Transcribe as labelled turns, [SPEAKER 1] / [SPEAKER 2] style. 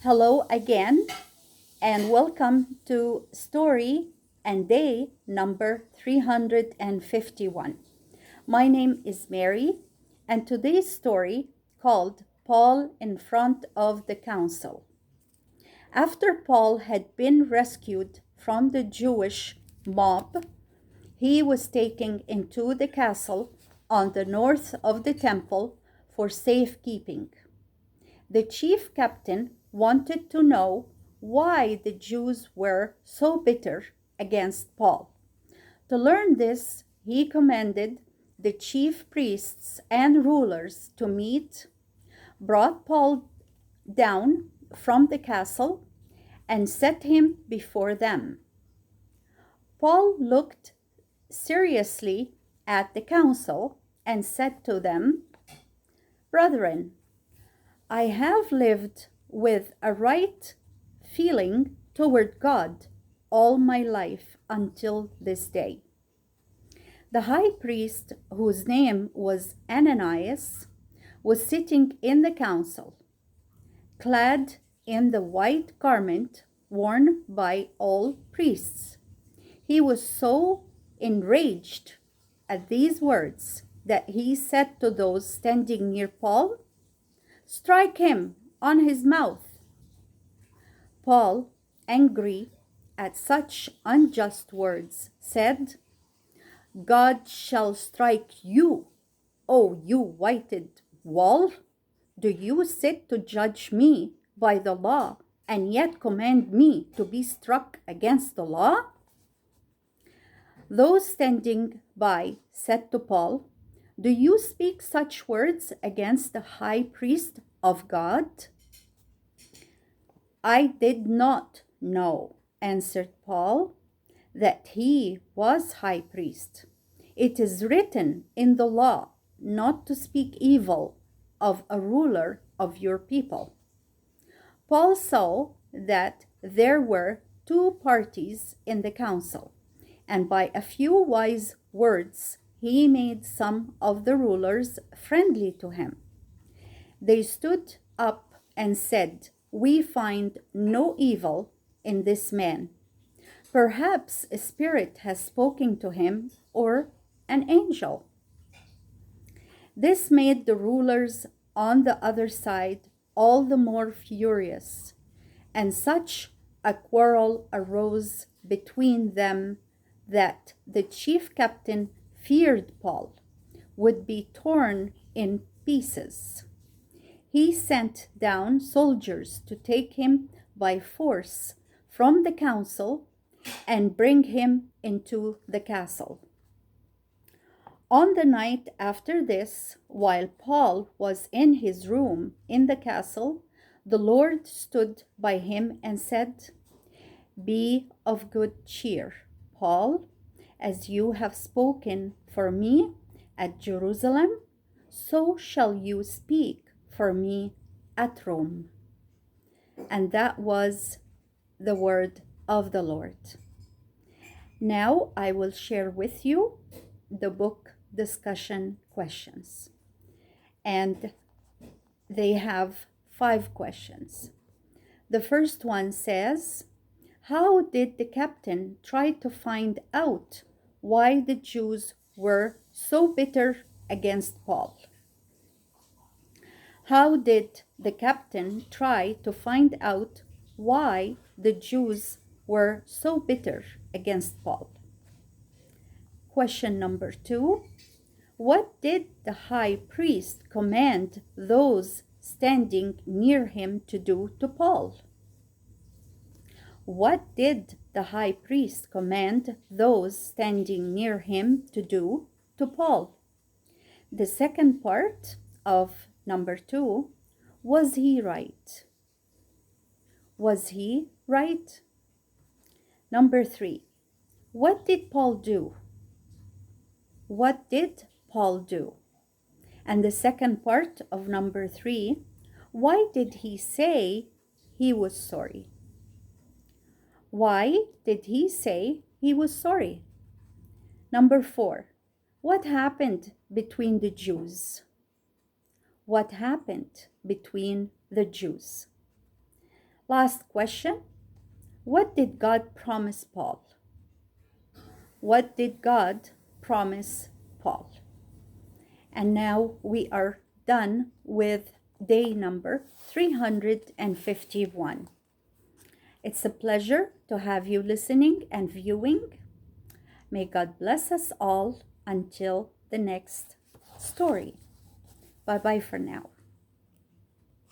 [SPEAKER 1] Hello again, and welcome to Story and Day number 351. My name is Mary, and today's story called Paul in Front of the Council. After Paul had been rescued from the Jewish mob, he was taken into the castle on the north of the temple for safekeeping. The chief captain wanted to know why the Jews were so bitter against Paul. To learn this, he commanded the chief priests and rulers to meet, brought Paul down from the castle, and set him before them. Paul looked seriously at the council and said to them, "Brethren, I have lived with a right feeling toward God all my life until this day." The high priest, whose name was Ananias, was sitting in the council, clad in the white garment worn by all priests. He was so enraged at these words that he said to those standing near Paul, "Strike him on his mouth." Paul, angry at such unjust words, said, "God shall strike you, O you whited wall. Do you sit to judge me by the law and yet command me to be struck against the law?" Those standing by said to Paul, "Do you speak such words against the high priest of God?" "I did not know," answered Paul, "that he was high priest. It is written in the law not to speak evil of a ruler of your people." Paul saw that there were two parties in the council, and by a few wise words he made some of the rulers friendly to him. They stood up and said, "We find no evil in this man. Perhaps a spirit has spoken to him, or an angel." This made the rulers on the other side all the more furious, and such a quarrel arose between them that the chief captain feared Paul would be torn in pieces. He sent down soldiers to take him by force from the council and bring him into the castle. On the night after this, while Paul was in his room in the castle, the Lord stood by him and said, "Be of good cheer, Paul, as you have spoken for me at Jerusalem, so shall you speak for me at Rome." And that was the word of the Lord. Now I will share with you the book discussion questions. And they have 5 questions. The first one says, how did the captain try to find out why the Jews were so bitter against Paul? How did the captain try to find out why the Jews were so bitter against Paul? Question number 2. What did the high priest command those standing near him to do to Paul? What did the high priest command those standing near him to do to Paul? The second part of number 2, was he right? Was he right? Number 3, what did Paul do? What did Paul do? And the second part of number 3, why did he say he was sorry? Why did he say he was sorry? Number 4, what happened between the Jews? What happened between the Jews? Last question. What did God promise Paul? What did God promise Paul? And now we are done with day number 351. It's a pleasure to have you listening and viewing. May God bless us all until the next story. Bye-bye for now.